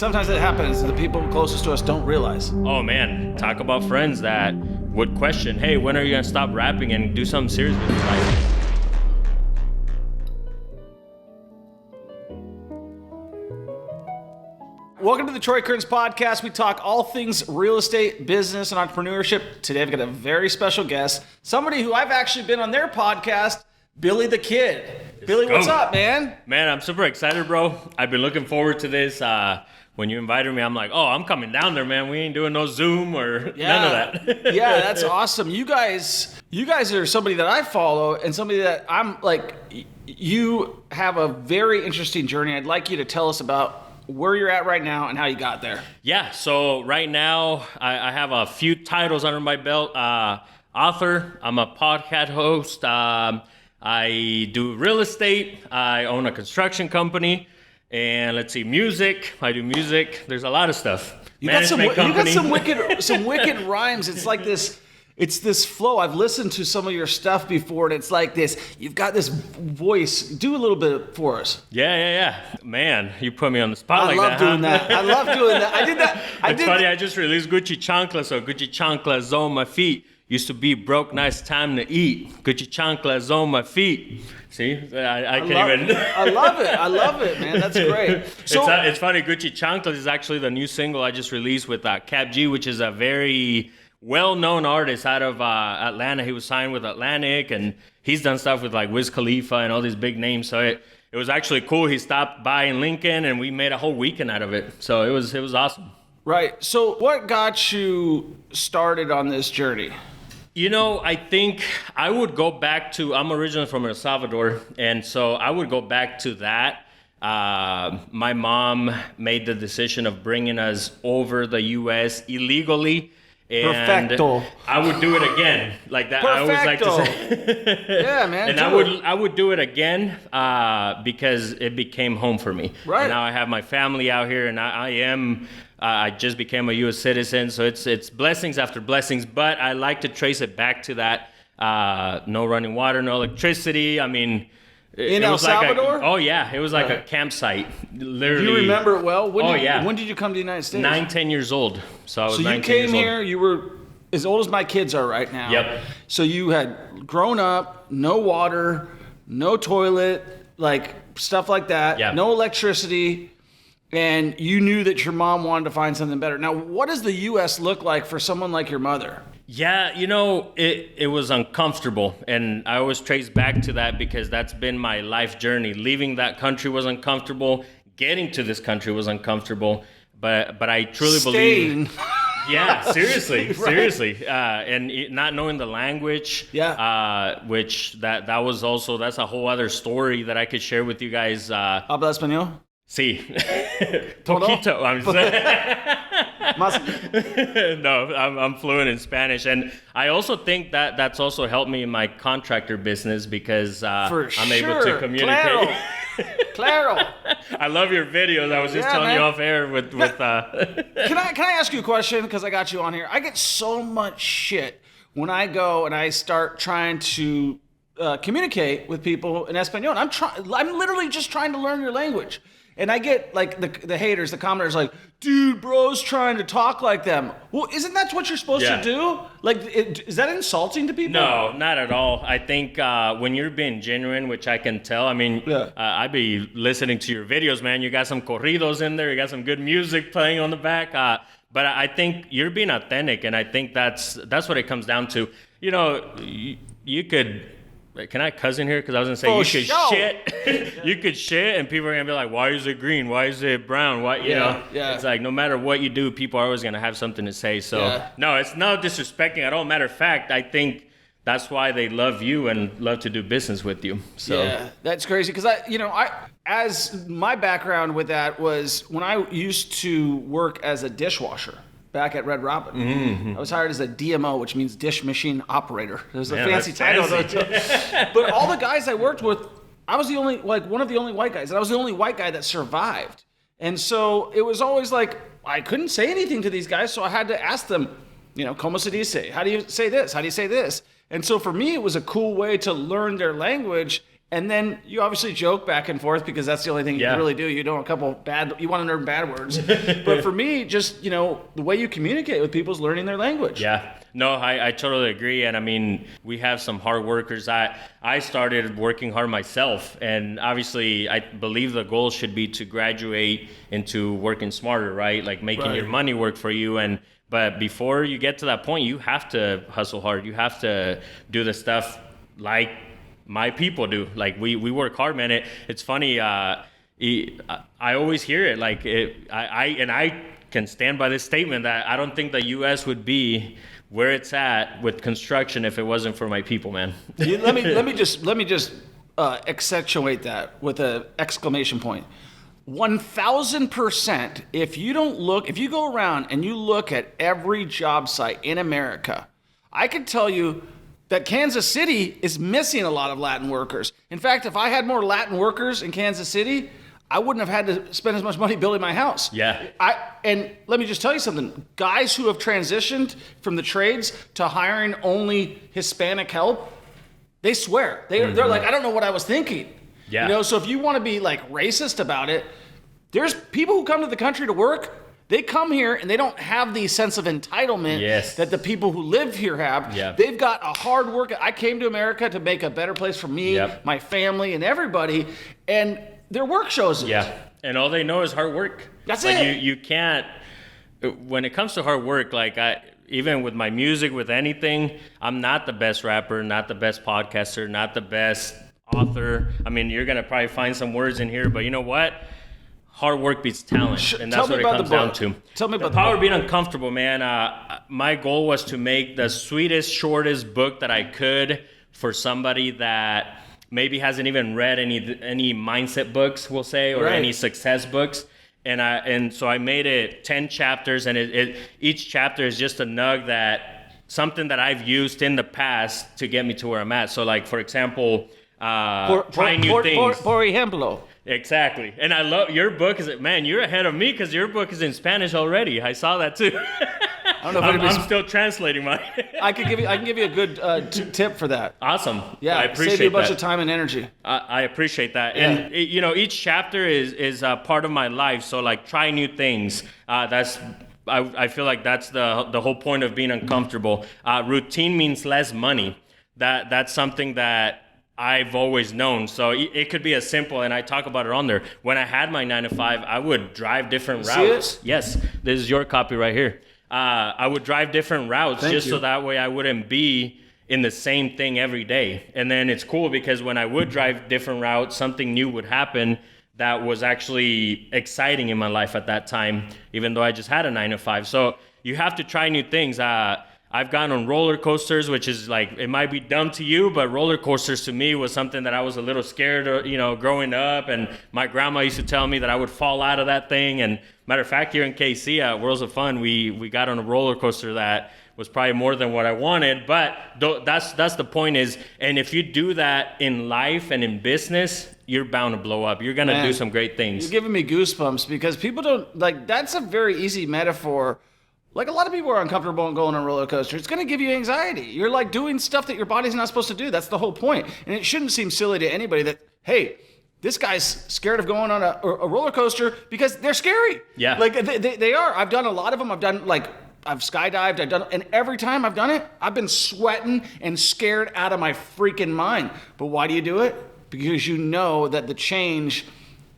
sometimes it happens. The people closest to us don't realize. Oh man, talk about friends that would question, hey, when are you gonna stop rapping and do something serious with your life? Welcome to the Troy Kearns Podcast. We talk all things real estate, business, and entrepreneurship. Today I've got a very special guest, somebody who I've actually been on their podcast, Billy Dha Kidd. Billy, what's up, man? Man, I'm super excited, bro. I've been looking forward to this. When you invited me, I'm like, oh, I'm coming down there, man. We ain't doing no Zoom or none of that. Yeah, that's awesome. You guys are somebody that I follow and somebody that I'm like, you have a very interesting journey. I'd like you to tell us about where you're at right now and how you got there. Yeah, so right now I have a few titles under my belt. Author, I'm a podcast host. I do real estate. I own a construction company. And let's see, music. I do music. There's a lot of stuff. You got some wicked rhymes. It's like this. It's this flow. I've listened to some of your stuff before, and it's like this. You've got this voice. Do a little bit for us. Yeah. Man, you put me on the spot like that. I love doing that. I love doing that. I did that. It's funny. I just released Gucci Chanclas, or Gucci Chanclas on my feet. Used to be broke, nice time to eat. Gucci Chanclas on my feet. See, I can't even. I love it, man. That's great. So it's funny. Gucci Chanclas is actually the new single I just released with Cap G, which is a very well-known artist out of Atlanta. He was signed with Atlantic, and he's done stuff with like Wiz Khalifa and all these big names. So it was actually cool. He stopped by in Lincoln, and we made a whole weekend out of it. So it was awesome. Right. So what got you started on this journey? You know, I think I would go back to, I'm originally from El Salvador, and so I would go back to that. My mom made the decision of bringing us over the U.S. illegally. And Perfecto. I would do it again, like that. Perfecto. I always like to say. Yeah, man. And I would do it again because it became home for me. Right. And now I have my family out here, and I just became a U.S. citizen, so it's blessings after blessings. But I like to trace it back to that. No running water, no electricity. I mean. In El Salvador? It was like a campsite, literally. Do you remember it well? Yeah. When did you come to the United States? 10 years old. So I was 19 years old. So you came here, you were as old as my kids are right now. Yep. So you had grown up, no water, no toilet, like stuff like that, yep. No electricity, and you knew that your mom wanted to find something better. Now, what does the U.S. look like for someone like your mother? Yeah, you know, it was uncomfortable, and I always trace back to that because that's been my life journey. Leaving that country was uncomfortable. Getting to this country was uncomfortable, but I truly believe. Yeah, seriously, right. Seriously, and not knowing the language. Yeah. Which that's a whole other story that I could share with you guys. ¿Habla español? Sí. Poquito. No, I'm fluent in Spanish, and I also think that that's also helped me in my contractor business because I'm able to communicate. Claro. I love your videos. I was just telling you off air with. Can I ask you a question? Because I got you on here. I get so much shit when I go and I start trying to communicate with people in Espanol. I'm literally just trying to learn your language. And I get like the haters, the commenters like, dude, bro's trying to talk like them. Well, isn't that what you're supposed to do? Like, is that insulting to people? No, not at all. I think when you're being genuine, which I can tell, I mean, I be listening to your videos, man. You got some corridos in there. You got some good music playing on the back. But I think you're being authentic, and I think that's what it comes down to. You know, you could... Can I cuss in here? Because I was going to say, shit. You could shit, and people are going to be like, why is it green? Why is it brown? Why, you know? Yeah. It's like, no matter what you do, people are always going to have something to say. So, no, it's not disrespecting at all. Matter of fact, I think that's why they love you and love to do business with you. So. Yeah, that's crazy. Because, as my background with that was when I used to work as a dishwasher. Back at Red Robin. Mm-hmm. I was hired as a DMO, which means dish machine operator. There's a fancy title. But all the guys I worked with, I was one of the only white guys. And I was the only white guy that survived. And so it was always like, I couldn't say anything to these guys, so I had to ask them, como se dice? How do you say this? How do you say this? And so for me, it was a cool way to learn their language And then you obviously joke back and forth because that's the only thing you can really do. You know, you want to learn bad words. But for me, just, the way you communicate with people is learning their language. Yeah. No, I totally agree. And I mean, we have some hard workers. I started working hard myself. And obviously, I believe the goal should be to graduate into working smarter, right? Like making your money work for you. But before you get to that point, you have to hustle hard. You have to do the stuff like my people do. Like we work hard, man. It's funny. I always hear it. Like I can stand by this statement that I don't think the U.S. would be where it's at with construction if it wasn't for my people, man. Let me just accentuate that with an exclamation point. 1,000%. If you go around and you look at every job site in America, I can tell you that Kansas City is missing a lot of Latin workers. In fact, if I had more Latin workers in Kansas City, I wouldn't have had to spend as much money building my house. Yeah. And let me just tell you something. Guys who have transitioned from the trades to hiring only Hispanic help, they swear. They're like, I don't know what I was thinking. Yeah. So if you want to be like racist about it, there's people who come to the country to work. They come here and they don't have the sense of entitlement that the people who live here have. Yeah. They've got a hard work. I came to America to make a better place for me, my family, and everybody. And their work shows it. Yeah. And all they know is hard work. That's like it. You can't, when it comes to hard work, like even with my music, with anything, I'm not the best rapper, not the best podcaster, not the best author. I mean, you're going to probably find some words in here, but you know what? Hard work beats talent, and that's what it comes down to. Tell me about the power of being uncomfortable, man. My goal was to make the sweetest, shortest book that I could for somebody that maybe hasn't even read any mindset books, we'll say, or any success books. And so I made it 10 chapters, and each chapter is just a nug something that I've used in the past to get me to where I'm at. So, like, for example, trying new things. Por ejemplo. Exactly. And I love your book. Man, you're ahead of me because your book is in Spanish already. I saw that too. I don't know if I'm still translating mine. I can give you a good tip for that. Awesome. Yeah, I appreciate save you a bunch that. of time and energy. I appreciate that. Yeah. And each chapter is part of my life. So like try new things. I feel like that's the whole point of being uncomfortable. Routine means less money. That's something that I've always known. So it could be as simple, and I talk about it on there. When I had my 9-to-5, I would drive different routes. Yes, this is your copy right here. I would drive different routes so that way I wouldn't be in the same thing every day. And then it's cool because when I would drive different routes, something new would happen that was actually exciting in my life at that time, even though I just had a 9-to-5. So you have to try new things. I've gone on roller coasters, which is like, it might be dumb to you, but roller coasters to me was something that I was a little scared of, growing up. And my grandma used to tell me that I would fall out of that thing. And matter of fact, here in KC at Worlds of Fun, we got on a roller coaster that was probably more than what I wanted. But that's the point is, and if you do that in life and in business, you're bound to blow up. You're going to do some great things. You're giving me goosebumps because people don't, like, that's a very easy metaphor. Like, a lot of people are uncomfortable and going on a roller coaster. It's going to give you anxiety. You're like doing stuff that your body's not supposed to do. That's the whole point. And it shouldn't seem silly to anybody that, hey, this guy's scared of going on a roller coaster because they're scary. Yeah. Like, they are. I've done a lot of them. I've skydived. And every time I've done it, I've been sweating and scared out of my freaking mind. But why do you do it? Because you know that the change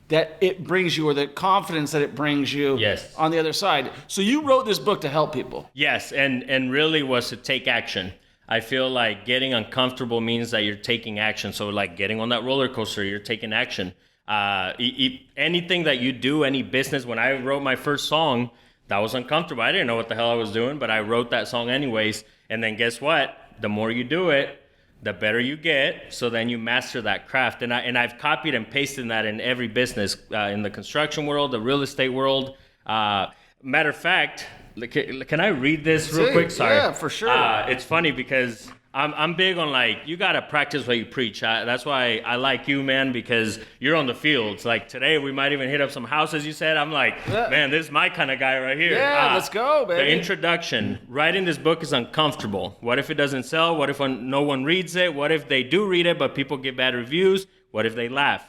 that it brings you, or the confidence that it brings you on the other side. So you wrote this book to help people. Yes, and really was to take action. I feel like getting uncomfortable means that you're taking action. So like getting on that roller coaster, you're taking action. Anything that you do, any business, when I wrote my first song, that was uncomfortable. I didn't know what the hell I was doing, but I wrote that song anyways. And then guess what? The more you do it, the better you get, so then you master that craft. And I've copied and pasted that in every business, in the construction world, the real estate world. Matter of fact, can I read this real quick? Sorry. Yeah, for sure. It's funny because I'm big on, like, you got to practice what you preach. That's why I like you, man, because you're on the fields. Like today, we might even hit up some houses, you said. I'm like, man, this is my kind of guy right here. Yeah, let's go, baby. The introduction. Writing this book is uncomfortable. What if it doesn't sell? What if no one reads it? What if they do read it, but people give bad reviews? What if they laugh?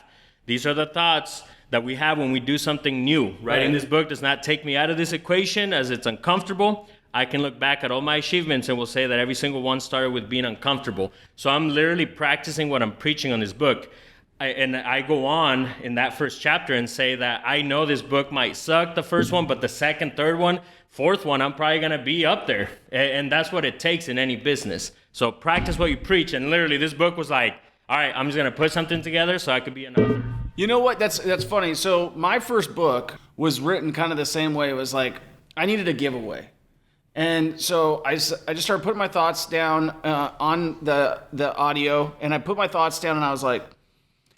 These are the thoughts that we have when we do something new. Writing this book does not take me out of this equation as it's uncomfortable. I can look back at all my achievements and will say that every single one started with being uncomfortable. So I'm literally practicing what I'm preaching on this book. I go on in that first chapter and say that I know this book might suck, the first one, but the second, third one, fourth one, I'm probably going to be up there. And that's what it takes in any business. So practice what you preach. And literally this book was like, all right, I'm just going to put something together so I could be an author. You know what? That's funny. So my first book was written kind of the same way. It was like I needed a giveaway. And so I just started putting my thoughts down on the audio. And I put my thoughts down and I was like,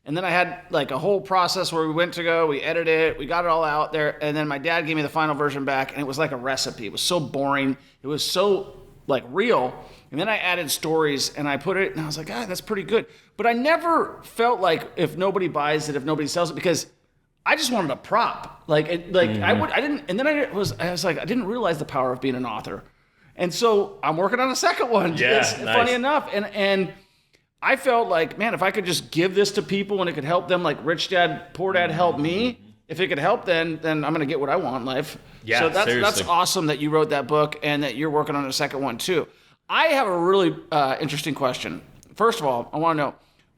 and then I had like a whole process where we edited it, we got it all out there, and then my dad gave me the final version back, and it was like a recipe. It was so boring. It was so like real. And then I added stories, and I put it, and I was like, that's pretty good. But I never felt like if nobody buys it, if nobody sells it, because I just wanted a prop. I didn't, and then I was like, I didn't realize the power of being an author. And so I'm working on a second one. Yeah, it's nice. Funny enough, and I felt like, man, if I could just give this to people and it could help them, like Rich Dad, Poor Dad helped me. If it could help, then I'm going to get what I want in life. Yeah, so that's seriously. awesome that you wrote that book and that you're working on a second one too. I have a really interesting question. First of all, I want to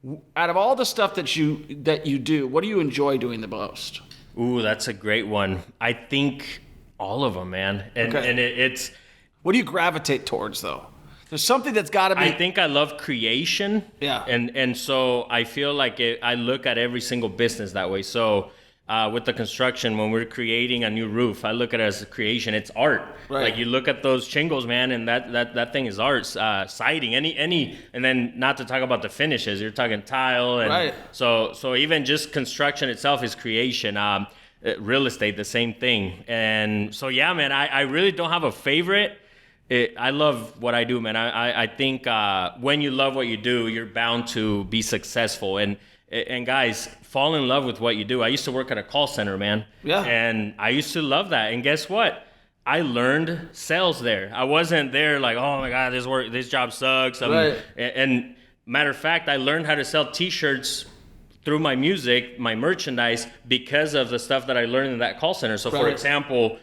know, out of all the stuff that you do, what do you enjoy doing the most? Ooh, that's a great one. I think all of them, man. And it's. What do you gravitate towards though? There's something that's got to be. I think I love creation. Yeah. And so I feel like I look at every single business that way. So with the construction, when we're creating a new roof, I look at it as a creation. It's art. Right. Like you look at those shingles, man, and that thing is art. Siding, any, and then not to talk about the finishes. You're talking tile, and right. So even just construction itself is creation. Real estate, the same thing. And so yeah, man, I really don't have a favorite. I love what I do, man. I think when you love what you do, you're bound to be successful. And guys, fall in love with what you do. I used to work at a call center, man. Yeah. And I used to love that. And guess what? I learned sales there. I wasn't there like, oh my God, this job sucks. Right. And matter of fact, I learned how to sell T-shirts through my music, my merchandise, because of the stuff that I learned in that call center. So for example,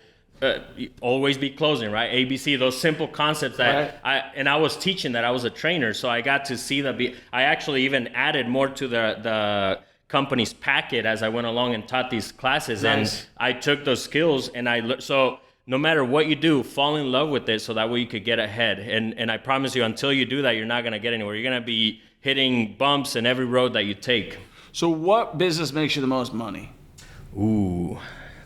always be closing, right? ABC, those simple concepts that I was teaching that. I was a trainer, so I got to see that. I actually even added more to the company's packet as I went along and taught these classes. Nice. And I took those skills and so no matter what you do, fall in love with it so that way you could get ahead. And I promise you, until you do that, you're not going to get anywhere. You're going to be hitting bumps in every road that you take. So what business makes you the most money? Ooh,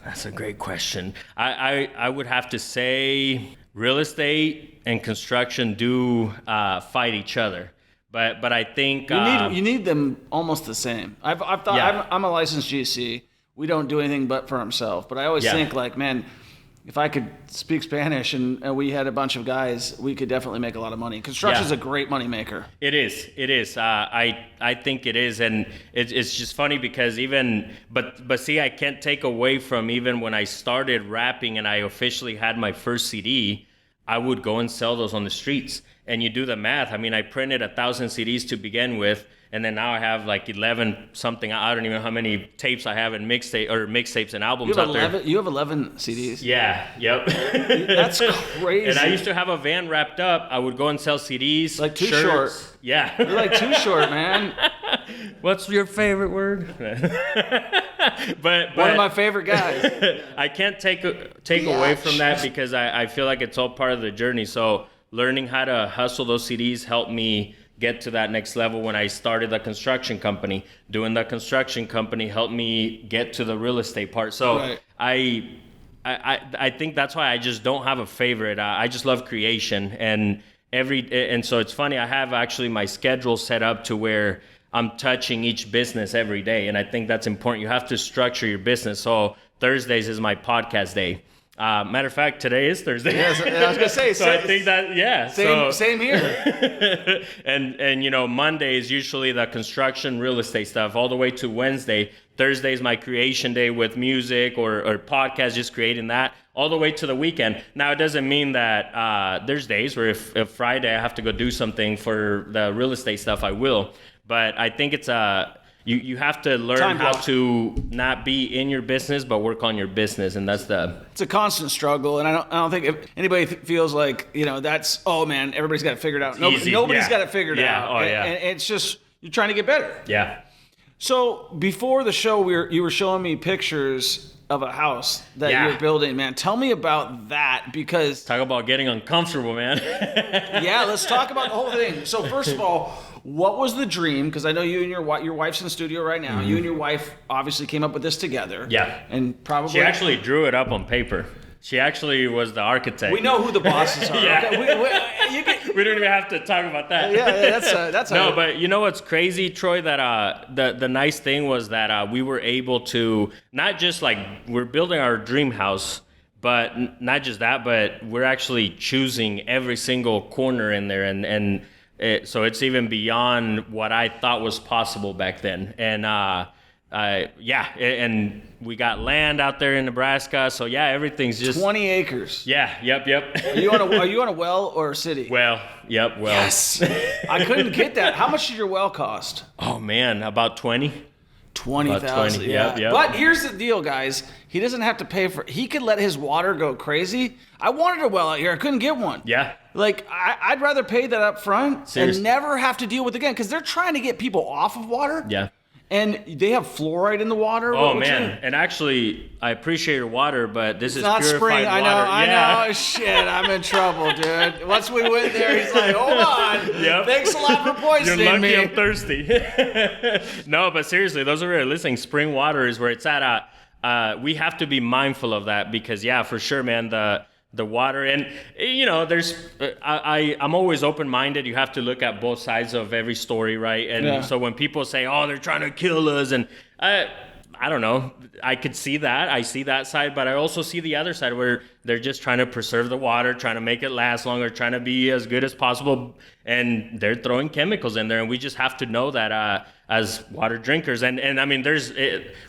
that's a great question. I would have to say real estate and construction do fight each other. But I think you need them almost the same. I've thought I'm a licensed GC. We don't do anything but for himself. But I always think like, man, if I could speak Spanish and we had a bunch of guys, we could definitely make a lot of money. Construction is a great money maker. It is. I think it is, and it's just funny because but see, I can't take away from even when I started rapping and I officially had my first CD, I would go and sell those on the streets. And you do the math. I mean, I printed 1,000 CDs to begin with, and then now I have like 11 something. I don't even know how many tapes I have in mixtapes and albums out there. You have 11 CDs. Yeah. Yep. That's crazy. And I used to have a van wrapped up. I would go and sell CDs. Like too shirts. Short. Yeah. You're like too short, man. What's your favorite word? but one of my favorite guys. I can't take away from that because I feel like it's all part of the journey. So learning how to hustle those CDs helped me get to that next level when I started the construction company. Doing the construction company helped me get to the real estate part. So I think that's why I just don't have a favorite. I just love creation. And so it's funny, I have actually my schedule set up to where I'm touching each business every day. And I think that's important. You have to structure your business. So Thursdays is my podcast day. Matter of fact, today is Thursday. Yeah, I was gonna say. So I think that same here. and Monday is usually the construction, real estate stuff, all the way to Wednesday. Thursday is my creation day with music or podcast, just creating that, all the way to the weekend. Now it doesn't mean that there's days where if Friday I have to go do something for the real estate stuff, I will. But I think it's you have to learn Time how block. to not be in your business, but work on your business, and that's It's a constant struggle, and I don't think if anybody feels like, you know, that's, oh man, everybody's got it figured out. easy. Nobody's Yeah. got it figured Yeah. out. Oh, yeah. And it's just, you're trying to get better. yeah. So before the show, you were showing me pictures of a house that Yeah. you're building, man. Tell me about that, because Talk about getting uncomfortable, man. yeah, let's talk about the whole thing. So first of all, what was the dream? Because I know you and your wife's in the studio right now. You and your wife obviously came up with this together. Yeah. And probably She actually drew it up on paper. She actually was the architect. we know who the bosses are. Yeah. Okay? You can, We don't even have to talk about that. yeah, that's No, but you know what's crazy, Troy? That the nice thing was that we were able to not just like we're building our dream house, but not just that, but we're actually choosing every single corner in there, and so it's even beyond what I thought was possible back then. And and we got land out there in Nebraska, so yeah, everything's just 20 acres. yeah, yep. Are you on a well or a city? Well. Yes. I couldn't get that. How much did your well cost? Oh man, about 20. 20,000. 20, Yeah. yep. But here's the deal, guys. He doesn't have to pay for. He could let his water go crazy. I wanted a well out here. I couldn't get one. Yeah. Like I'd rather pay that up front Seriously. and never have to deal with it again, because they're trying to get people off of water. Yeah. And they have fluoride in the water. Oh What's man, in- and actually, I appreciate your water, but this is It's not purified spring. water. I Yeah. know. Shit, I'm in trouble, dude. Once we went there, he's like, hold on. Yep. Thanks a lot for You're poisoning lucky me. I'm thirsty. No, but seriously, those are listening. Spring water is where it's at. We have to be mindful of that because, yeah, for sure, man, the water, and you know, there's I'm always open-minded. You have to look at both sides of every story, right? And Yeah. so when people say, oh, they're trying to kill us, and I don't know, I could see that. I see that side, but I also see the other side where they're just trying to preserve the water, trying to make it last longer, trying to be as good as possible, and they're throwing chemicals in there, and we just have to know that as water drinkers. And I mean,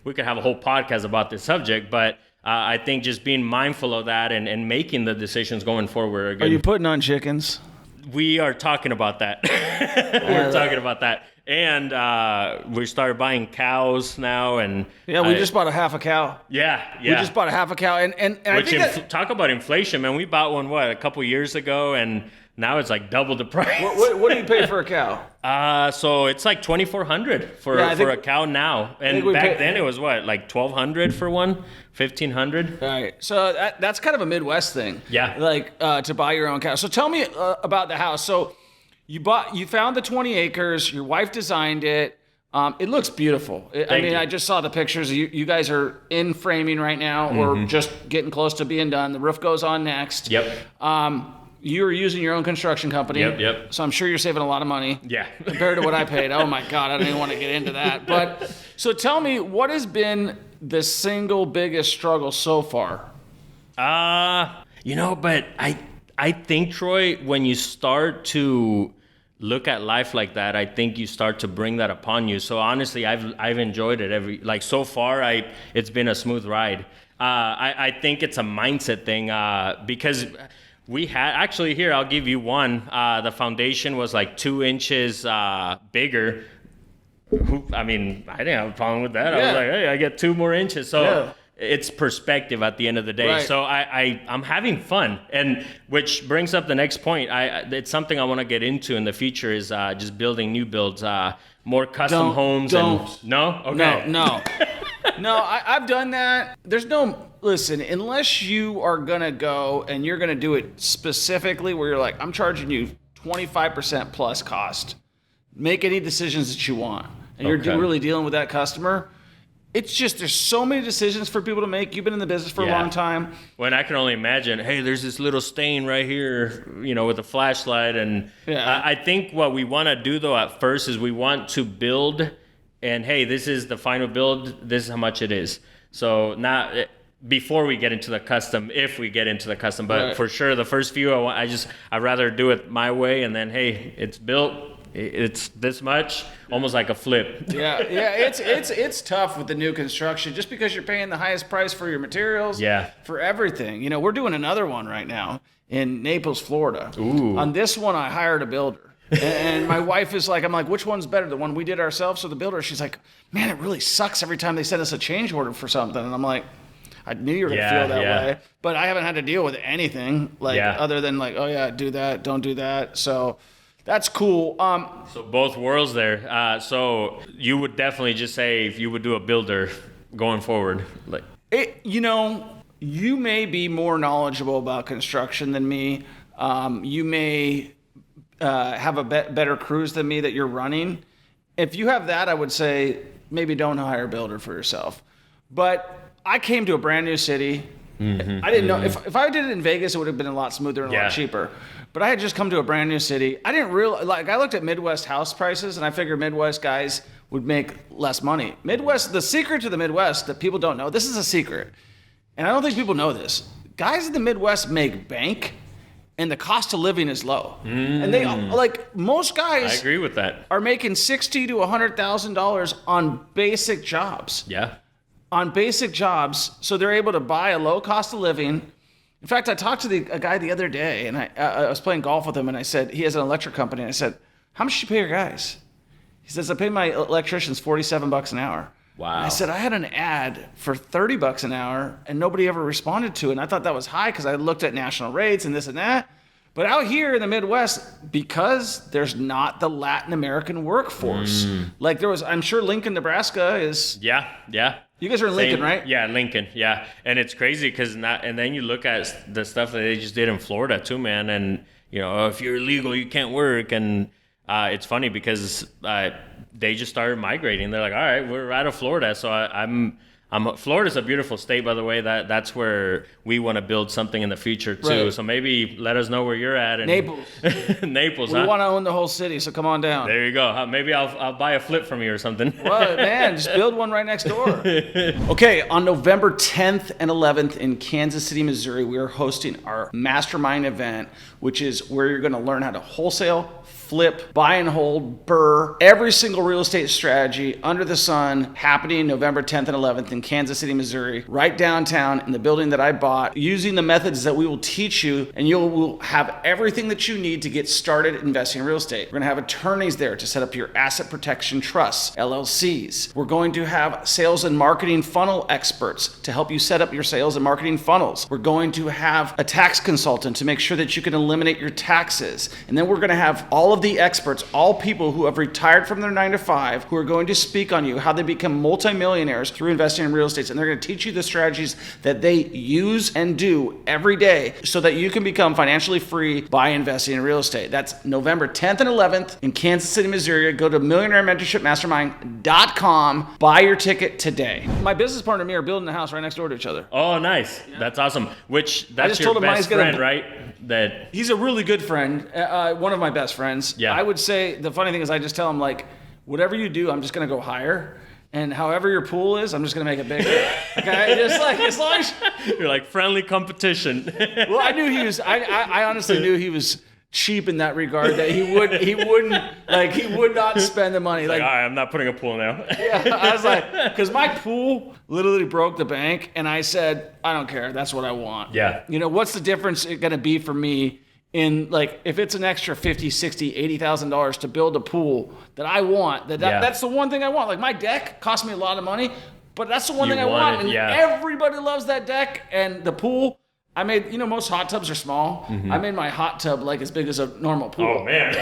we could have a whole podcast about this subject, but I think just being mindful of that and making the decisions going forward are good. Are you putting on chickens? We are talking about that. We're talking about that. And we started buying cows now, and Yeah, we just bought a half a cow. yeah. We just bought a half a cow, and I Which think that, talk about inflation, man. We bought one a couple years ago, and now it's like double the price. what do you pay for a cow? So it's like $2,400 for Yeah, I think- a cow now, and think we back pay- then it was what, like $1,200 for one, $1,500. All right, so that's kind of a Midwest thing. Yeah. like to buy your own cow. So tell me about the house. So you found the 20 acres. Your wife designed it. It looks beautiful. Thank you. I just saw the pictures. You guys are in framing right now, or just getting close to being done. The roof goes on next. Yep. You're using your own construction company. Yep. So I'm sure you're saving a lot of money. Yeah. Compared to what I paid. Oh my God, I don't even want to get into that. But so tell me, what has been the single biggest struggle so far? But I think, Troy, when you start to look at life like that, I think you start to bring that upon you. So honestly, I've enjoyed it so far. It's been a smooth ride. I think it's a mindset thing because we had actually here. I'll give you one. The foundation was like 2 inches bigger. I didn't have a problem with that. I was like, hey, I get 2 more inches. So. Yeah. It's perspective at the end of the day. Right. So I'm having fun, and which brings up the next point. It's something I want to get into in the future is just building new builds, more custom homes. Don't. No? Okay. No. No, I've done that. Listen, unless you are going to go and you're going to do it specifically where you're like, I'm charging you 25% plus cost. Make any decisions that you want. And you're Okay. really dealing with that customer. It's just, there's so many decisions for people to make. You've been in the business for a Yeah. long time. When I can only imagine, hey, there's this little stain right here, with a flashlight. And Yeah. I think what we want to do, though, at first is we want to build, and hey, this is the final build. This is how much it is. So not before we get into the custom, if we get into the custom. But Right. for sure, the first few, I'd rather do it my way. And then, hey, it's built. It's this much, almost like a flip. Yeah, it's tough with the new construction just because you're paying the highest price for your materials. Yeah. For everything. We're doing another one right now in Naples, Florida. Ooh. On this one, I hired a builder. And my wife is like, I'm like, which one's better, the one we did ourselves or the builder? She's like, man, it really sucks every time they send us a change order for something. And I'm like, I knew you were gonna feel that way, but I haven't had to deal with anything other than like, oh yeah, do that, don't do that. So that's cool. So both worlds there. So you would definitely just say if you would do a builder going forward, like you may be more knowledgeable about construction than me. You may have a better crews than me that you're running. If you have that, I would say maybe don't hire a builder for yourself. But I came to a brand new city. I didn't know if I did it in Vegas, it would have been a lot smoother and a lot cheaper. But I had just come to a brand new city. I didn't realize, I looked at Midwest house prices and I figured Midwest guys would make less money. The secret to the Midwest that people don't know, this is a secret. And I don't think people know this. Guys in the Midwest make bank and the cost of living is low. And they most guys I agree with that. Are making $60,000 to $100,000 on basic jobs. Yeah. On basic jobs, so they're able to buy a low cost of living. In fact, I talked to a guy the other day, and I was playing golf with him, and I said, he has an electric company, and I said, how much do you pay your guys? He says, I pay my electricians $47 an hour. Wow. And I said, I had an ad for $30 an hour, and nobody ever responded to it, and I thought that was high because I looked at national rates and this and that. But out here in the Midwest, because there's not the Latin American workforce, I'm sure Lincoln, Nebraska is. Yeah. You guys are in Lincoln, right? Yeah, Lincoln. Yeah, and it's crazy because and then you look at the stuff that they just did in Florida too, man. And if you're illegal, you can't work. And it's funny because they just started migrating. They're like, all right, we're out of Florida, so Florida's a beautiful state, by the way. That's where we want to build something in the future too. Right. So maybe let us know where you're at. Naples. Naples. We want to own the whole city, so come on down. There you go. Maybe I'll buy a flip from you or something. Well, man, just build one right next door. Okay, on November 10th and 11th in Kansas City, Missouri, we are hosting our Mastermind event, which is where you're going to learn how to wholesale, flip, buy and hold, BRRRR, every single real estate strategy under the sun, happening November 10th and 11th in Kansas City, Missouri, right downtown in the building that I bought, using the methods that we will teach you, and you will have everything that you need to get started investing in real estate. We're going to have attorneys there to set up your asset protection trusts, LLCs. We're going to have sales and marketing funnel experts to help you set up your sales and marketing funnels. We're going to have a tax consultant to make sure that you can eliminate your taxes. And then we're going to have all of the experts, all people who have retired from their 9-to-5, who are going to speak on you, how they become multimillionaires through investing in real estate. And they're going to teach you the strategies that they use and do every day so that you can become financially free by investing in real estate. That's November 10th and 11th in Kansas City, Missouri. Go to millionairementorshipmastermind.com. Buy your ticket today. My business partner and me are building a house right next door to each other. Oh, nice. Yeah. That's awesome. That's your best friend, right? He's a really good friend. One of my best friends. Yeah. I would say the funny thing is I just tell him, like, whatever you do, I'm just going to go higher. And however your pool is, I'm just going to make it bigger. Okay? Just like, as long as... You're like friendly competition. Well, I knew he was... I honestly knew he was cheap in that regard, that he would not spend the money. Like, all right, I'm not putting a pool now. Yeah, I was like, because my pool literally broke the bank, and I said, I don't care. That's what I want. Yeah. What's the difference going to be for me in, like, if it's an extra $50,000, $60,000, $80,000 to build a pool that I want, that's the one thing I want. Like, my deck cost me a lot of money, but that's the one thing I want. And everybody loves that deck, and the pool. I made, most hot tubs are small. Mm-hmm. I made my hot tub like as big as a normal pool. Oh, man.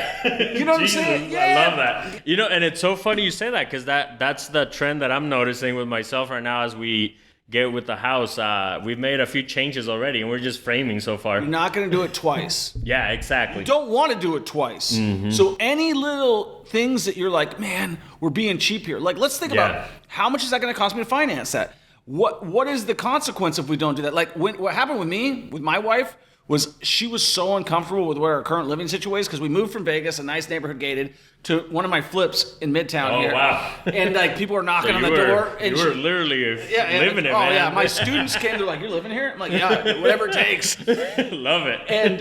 You know what I'm saying? Yeah. I love that. And it's so funny you say that, because that's the trend that I'm noticing with myself right now as we get with the house. We've made a few changes already, and we're just framing so far. You're not going to do it twice. Yeah, exactly. You don't want to do it twice. Mm-hmm. So any little things that you're like, man, we're being cheap here. Like, let's think about how much is that going to cost me to finance that? What is the consequence if we don't do that? Like, what happened with me, with my wife, was she was so uncomfortable with where our current living situation is, because we moved from Vegas, a nice neighborhood gated, to one of my flips in Midtown here. Oh, wow. And, like, people are knocking on the door. And you were literally living it, man. Oh, yeah. My students came, they're like, you're living here? I'm like, yeah, whatever it takes. Love it. And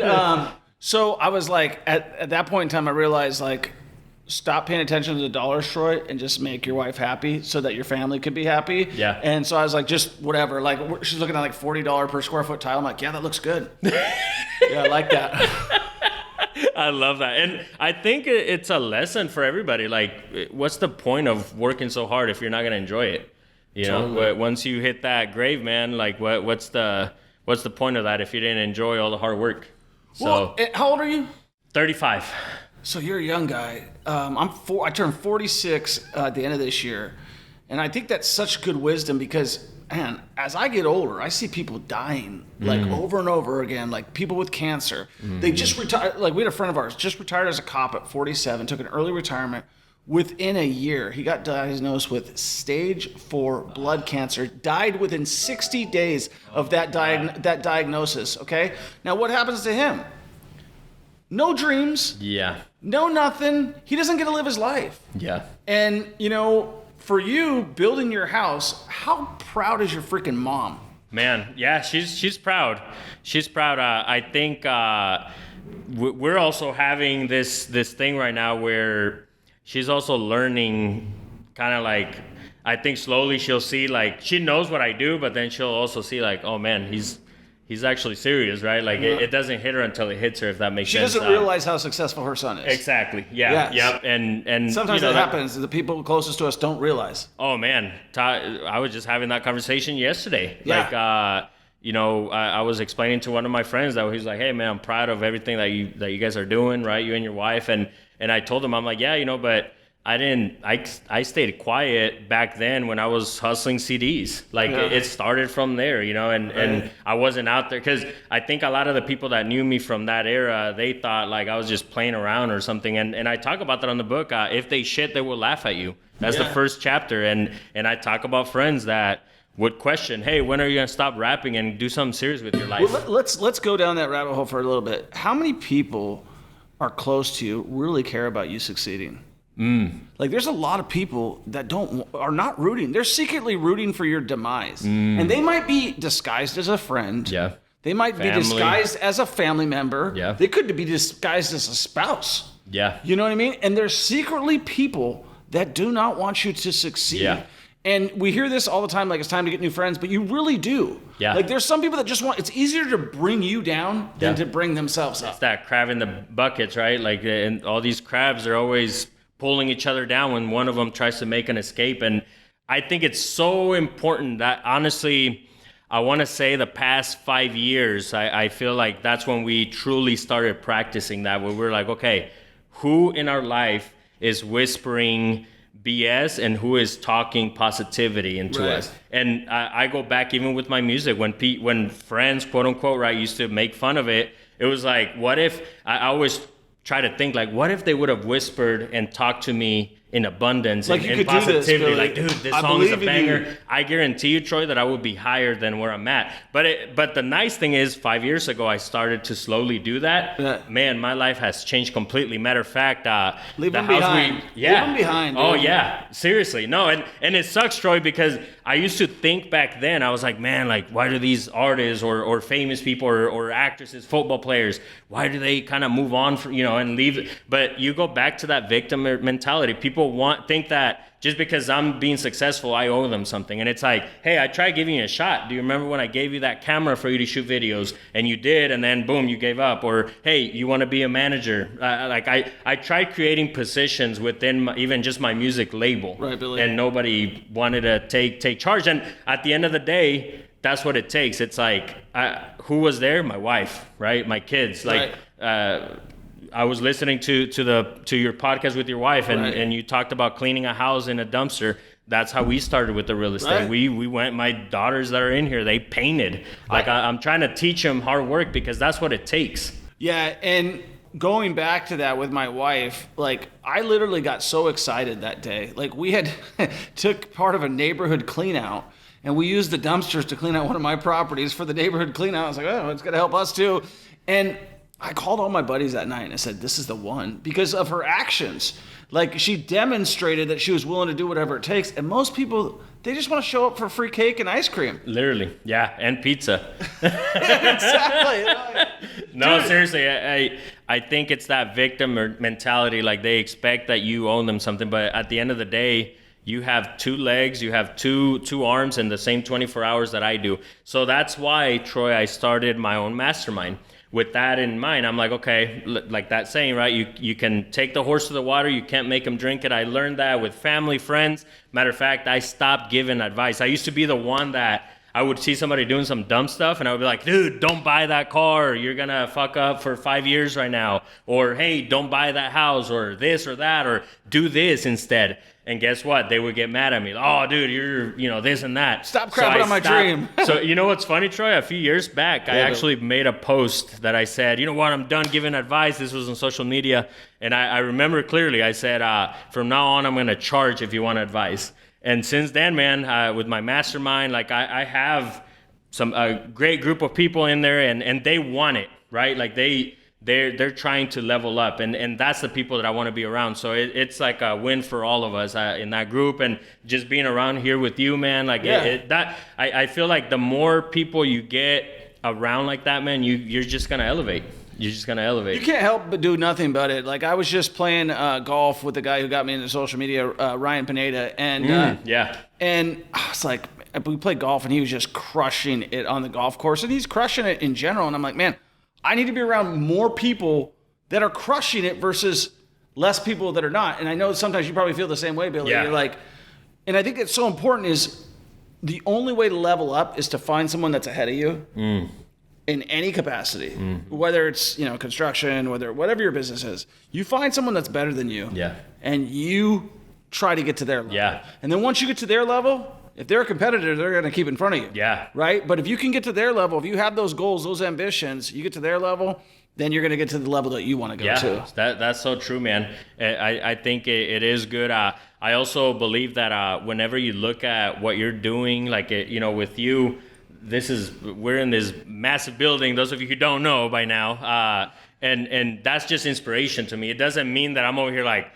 so I was like, at that point in time, I realized, like, stop paying attention to the dollars, Troy, and just make your wife happy so that your family could be happy. Yeah. And so I was like, just whatever. Like, she's looking at like $40 per square foot tile. I'm like, yeah, that looks good. Yeah, I like that. I love that. And I think it's a lesson for everybody. Like, what's the point of working so hard if you're not going to enjoy it? You know, once you hit that grave, man, like what's the point of that if you didn't enjoy all the hard work? So, well, how old are you? 35. So you're a young guy. I turned 46 at the end of this year. And I think that's such good wisdom because, man, as I get older, I see people dying like over and over again, like people with cancer. They just retired. Like we had a friend of ours just retired as a cop at 47, took an early retirement. Within a year, he got diagnosed with stage 4 blood cancer, died within 60 days of that diagnosis, okay? Now, what happens to him? No dreams. Yeah. No nothing. He doesn't get to live his life. Yeah. And, you know, for you, building your house, how proud is your freaking mom? Man, yeah, she's proud. She's proud. I think we're also having this thing right now where she's also learning kind of like, I think slowly she'll see like, she knows what I do, but then she'll also see like, oh man, he's actually serious, right? Like it doesn't hit her until it hits her, if that makes sense. She doesn't realize how successful her son is. Exactly. Yeah. Yes. Yep. And sometimes that happens. The people closest to us don't realize. Oh man, I was just having that conversation yesterday. Yeah. Like, I was explaining to one of my friends that he's like, hey man, I'm proud of everything that you guys are doing, right? You and your wife. And I told him, I'm like, yeah, but I stayed quiet back then when I was hustling CDs. Like it started from there, and I wasn't out there because I think a lot of the people that knew me from that era, they thought like I was just playing around or something. And I talk about that on the book. If they shit, they will laugh at you. That's the first chapter. And I talk about friends that would question, hey, when are you going to stop rapping and do something serious with your life? Well, let's go down that rabbit hole for a little bit. How many people are close to you really care about you succeeding? Like there's a lot of people that are not rooting. They're secretly rooting for your demise. And they might be disguised as a friend. Yeah. They might be disguised as a family member. Yeah. They could be disguised as a spouse. Yeah. You know what I mean? And there's secretly people that do not want you to succeed. Yeah. And we hear this all the time, like it's time to get new friends, but you really do. Yeah. Like there's some people that just it's easier to bring you down than to bring themselves up. It's that crab in the buckets, right? Like, and all these crabs are always pulling each other down when one of them tries to make an escape. And I think it's so important that honestly, I want to say the past 5 years, I feel like that's when we truly started practicing that, where we're like, okay, who in our life is whispering BS and who is talking positivity into us? And I go back even with my music, when friends, quote unquote, right, used to make fun of it, it was like, what if, I always try to think like, what if they would have whispered and talked to me in abundance like and positivity, like, dude, this song is a banger. I guarantee you, Troy, that I would be higher than where I'm at. But the nice thing is, 5 years ago, I started to slowly do that. Yeah. Man, my life has changed completely. Matter of fact, leave them behind. Leave them behind. Oh yeah, seriously. No, and it sucks, Troy, because I used to think back then, I was like, man, like, why do these artists or famous people or actresses, football players, why do they kind of move on and leave? But you go back to that victim mentality. People think that just because I'm being successful, I owe them something. And it's like, hey, I tried giving you a shot. Do you remember when I gave you that camera for you to shoot videos? And you did, and then boom, you gave up. Or, hey, you want to be a manager? I tried creating positions within even just my music label. Right, Billy. And nobody wanted to take charge. And at the end of the day, that's what it takes. It's like, who was there? My wife, right? My kids. Like, I was listening to your podcast with your wife, and you talked about cleaning a house in a dumpster. That's how we started with the real estate. Right. We went, my daughters that are in here, they painted. Like I'm trying to teach them hard work because that's what it takes. Yeah, and going back to that with my wife, like I literally got so excited that day. Like we had took part of a neighborhood clean out, and we used the dumpsters to clean out one of my properties for the neighborhood clean out. I was like, oh, it's gonna help us too. And I called all my buddies that night and I said, this is the one, because of her actions. Like she demonstrated that she was willing to do whatever it takes. And most people, they just want to show up for free cake and ice cream. Literally. Yeah. And pizza. Exactly. No, seriously. I think it's that victim mentality. Like they expect that you own them something. But at the end of the day, you have 2 legs, you have two arms in the same 24 hours that I do. So that's why, Troy, I started my own mastermind. With that in mind, I'm like, okay, like that saying, right? You can take the horse to the water, you can't make him drink it. I learned that with family, friends. Matter of fact, I stopped giving advice. I used to be the one that I would see somebody doing some dumb stuff and I would be like, dude, don't buy that car. You're going to fuck up for 5 years right now. Or, hey, don't buy that house or this or that, or do this instead. And guess what? They would get mad at me. Oh, dude, you're, this and that. Stop crapping on my dream. So you know what's funny, Troy? A few years back, I actually made a post that I said, you know what? I'm done giving advice. This was on social media. And I remember clearly, I said, from now on, I'm going to charge if you want advice. And since then, man, with my mastermind, like I have a great group of people in there and they want it, right? Like they're trying to level up, and that's the people that I want to be around. So it's like a win for all of us in that group, and just being around here with you, man. Like I feel like the more people you get around like that, man, you're just gonna elevate. You're just gonna elevate. You can't help but do nothing but it. Like I was just playing golf with the guy who got me into social media, Ryan Pineda, and and I was like, we played golf, and he was just crushing it on the golf course, and he's crushing it in general. And I'm like, man, I need to be around more people that are crushing it versus less people that are not. And I know sometimes you probably feel the same way, Billy. Yeah. You're like, and I think it's so important is the only way to level up is to find someone that's ahead of you in any capacity, whether it's, construction, whatever your business is. You find someone that's better than you, and you try to get to their level. Yeah. And then once you get to their level, if they're a competitor, they're going to keep in front of you. Yeah. Right? But if you can get to their level, if you have those goals, those ambitions, you get to their level, then you're going to get to the level that you want to go to. That's so true, man. I think it is good. I also believe that whenever you look at what you're doing, like, with you, we're in this massive building, those of you who don't know by now, and that's just inspiration to me. It doesn't mean that I'm over here like,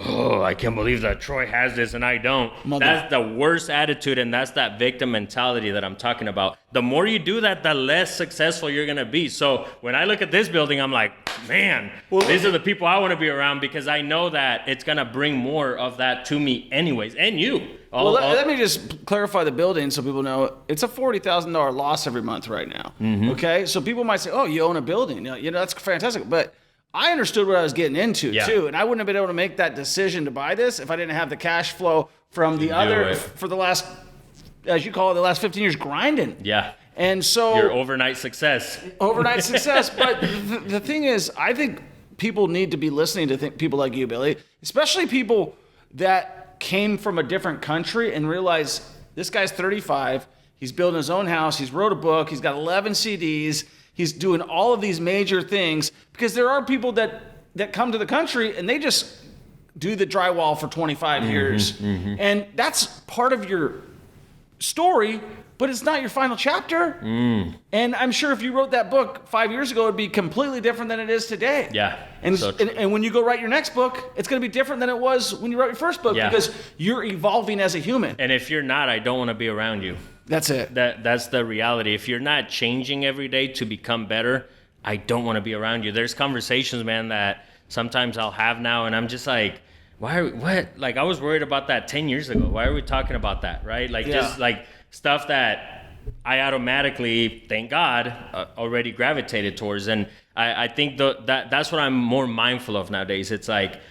oh, I can't believe that Troy has this and I don't. That's the worst attitude, and that's that victim mentality that I'm talking about. The more you do that, the less successful you're going to be. So when I look at this building, I'm like, man, these are the people I want to be around, because I know that it's going to bring more of that to me anyways, and you. Let me just clarify the building so people know. It's a $40,000 loss every month right now. Okay? So people might say, oh, you own a building. That's fantastic. But I understood what I was getting into, too. And I wouldn't have been able to make that decision to buy this if I didn't have the cash flow from the other, for the last, as you call it, the last 15 years grinding. Yeah. And so your overnight success. But the thing is, I think people need to be listening to people like you, Billy, especially people that came from a different country and realize this guy's 35. He's building his own house. He's wrote a book. He's got 11 CDs. He's doing all of these major things, because there are people that come to the country and they just do the drywall for 25 years. And that's part of your story, but it's not your final chapter. And I'm sure if you wrote that book 5 years ago, it'd be completely different than it is today. Yeah. And when you go write your next book, it's going to be different than it was when you wrote your first book, because you're evolving as a human. And if you're not, I don't want to be around you. That's it. That's the reality. If you're not changing every day to become better, I don't want to be around you. There's conversations, man, that sometimes I'll have now, and I'm just like, what? Like, I was worried about that 10 years ago. Why are we talking about that, right? Like, just like stuff that I automatically, thank God, already gravitated towards. And I think that's what I'm more mindful of nowadays. It's like,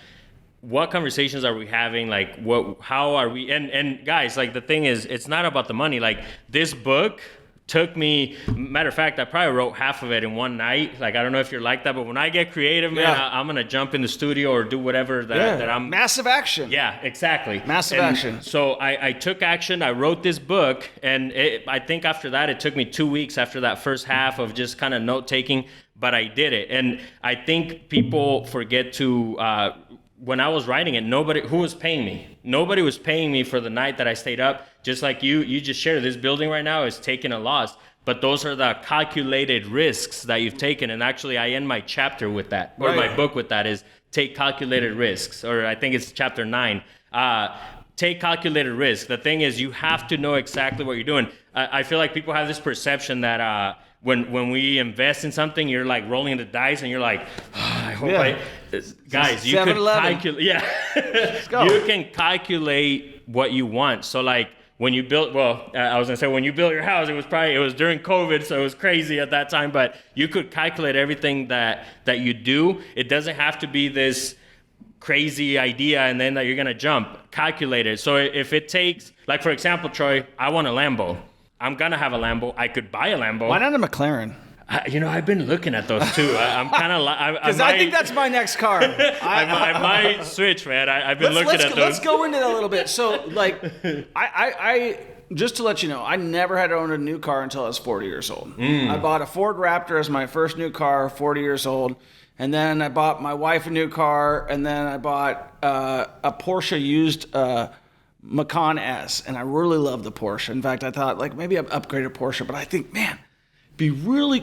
what conversations are we having? Like, how are we? And guys, like, the thing is, it's not about the money. Like, this book took me, matter of fact, I probably wrote half of it in one night. Like, I don't know if you're like that, but when I get creative, man, I'm going to jump in the studio or do whatever that I'm. Massive action. Yeah, exactly. Massive action. So I took action. I wrote this book, and I think after that, it took me 2 weeks after that first half of just kind of note taking, but I did it. And I think people forget to, when I was writing it, who was paying me? Nobody was paying me for the night that I stayed up. Just like you just shared, this building right now is taking a loss. But those are the calculated risks that you've taken. And actually, I end my chapter with that, or my book with that, is take calculated risks. Or I think it's chapter 9. Take calculated risks. The thing is, you have to know exactly what you're doing. I feel like people have this perception that when we invest in something, you're like rolling the dice and you're like, I hope guys, you can calculate. Yeah, you can calculate what you want. So like when you built, I was gonna say when you built your house, it was during COVID, so it was crazy at that time. But you could calculate everything that you do. It doesn't have to be this crazy idea and then that you're gonna jump. Calculate it. So if it takes, like for example, Troy, I want a Lambo. I'm gonna have a Lambo. I could buy a Lambo. Why not a McLaren? I've been looking at those too. I'm kind of because I think that's my next car. I might switch, man. I've been looking at those. Let's go into that a little bit. So, like, I just to let you know, I never had owned a new car until I was 40 years old. I bought a Ford Raptor as my first new car, 40 years old, and then I bought my wife a new car, and then I bought a Porsche used Macan S, and I really love the Porsche. In fact, I thought like maybe I'd upgrade a Porsche, but I think, man. We only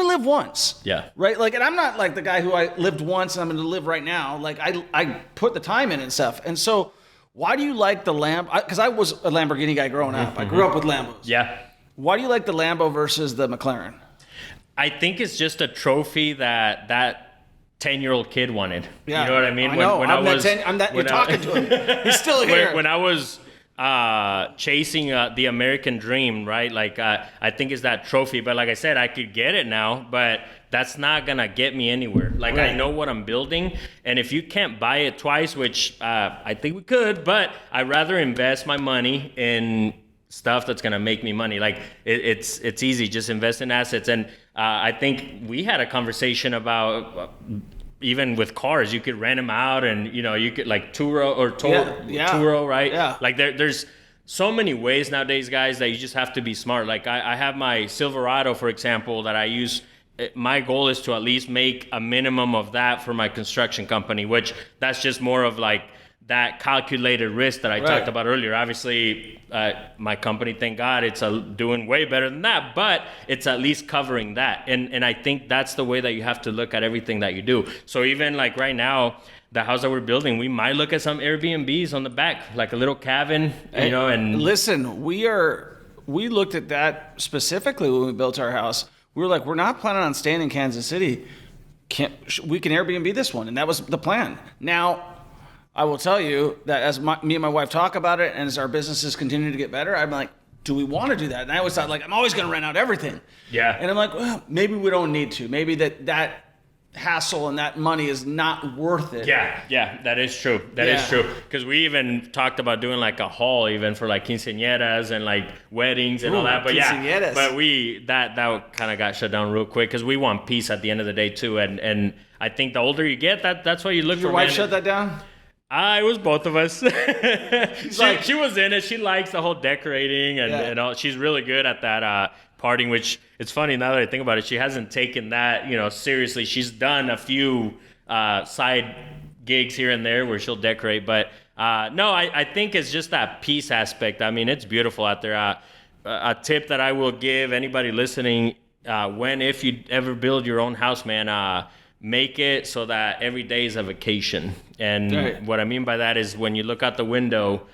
live once. Yeah. Right? Like, and I'm not like the guy who I lived once and I'm going to live right now. Like, I put the time in and stuff. And so, why do you like the Lambo? Because I was a Lamborghini guy growing up. I grew up with Lambos. Yeah. Why do you like the Lambo versus the McLaren? I think it's just a trophy that 10-year-old kid wanted. Yeah. You know what I mean? I know. You're talking to him. He's still here. When I was chasing the American dream, right? Like I think it's that trophy, but like I said, I could get it now, but that's not gonna get me anywhere. Like I know what I'm building, and if you can't buy it twice, which I think we could, but I'd rather invest my money in stuff that's gonna make me money. Like it's easy, just invest in assets. And I think we had a conversation about even with cars, you could rent them out, and you could like Turo, right? Yeah. Like there's so many ways nowadays, guys, that you just have to be smart. Like I have my Silverado, for example, that I use. My goal is to at least make a minimum of that for my construction company, which that's just more of like that calculated risk that I talked about earlier. Obviously, my company, thank God, it's doing way better than that, but it's at least covering that. And I think that's the way that you have to look at everything that you do. So even like right now, the house that we're building, we might look at some Airbnbs on the back, like a little cabin, and listen, we looked at that specifically when we built our house. We were like, we're not planning on staying in Kansas City. We can Airbnb this one, and that was the plan. Now, I will tell you that as me and my wife talk about it, and as our businesses continue to get better, I'm like, do we want to do that? And I always thought, like, I'm always going to rent out everything. Yeah. And I'm like, well, maybe we don't need to. Maybe that hassle and that money is not worth it. Yeah, that is true. That is true. Because we even talked about doing like a hall even for like quinceañeras and like weddings and all that. But that kind of got shut down real quick because we want peace at the end of the day too. And I think the older you get, that's what you look for. Your wife shut that down? It was both of us. She was in it. She likes the whole decorating and all. She's really good at that partying, which it's funny now that I think about it. She hasn't taken that, seriously. She's done a few side gigs here and there where she'll decorate. But no, I think it's just that peace aspect. I mean, it's beautiful out there. A tip that I will give anybody listening, if you ever build your own house, man, make it so that every day is a vacation. And what I mean by that is when you look out the window,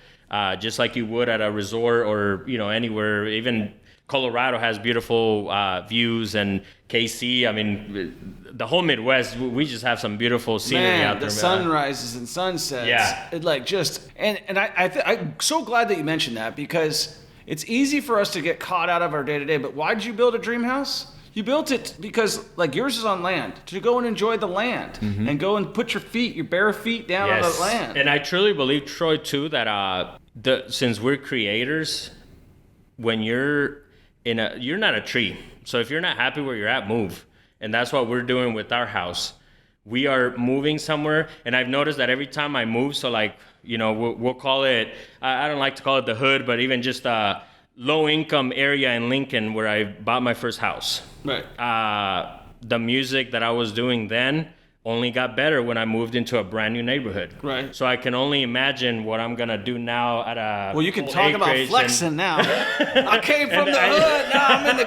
just like you would at a resort or, anywhere, even Colorado has beautiful views, and KC, I mean, the whole Midwest, we just have some beautiful scenery out there. The sunrises and sunsets. Yeah. It like just, and I'm so glad that you mentioned that, because it's easy for us to get caught out of our day to day, but why did you build a dream house? You built it because, like, yours is on land, to go and enjoy the land and go and put your bare feet down on the land. And I truly believe, Troy, too, that since we're creators, when you're you're not a tree. So if you're not happy where you're at, move. And that's what we're doing with our house. We are moving somewhere, and I've noticed that every time I move, so like, we'll call it, I don't like to call it the hood, but even just low-income area in Lincoln where I bought my first house. Right. The music that I was doing then only got better when I moved into a brand new neighborhood. Right. So I can only imagine what I'm gonna do now at a Well, you can talk about flexing now. I came from the hood, now I'm in the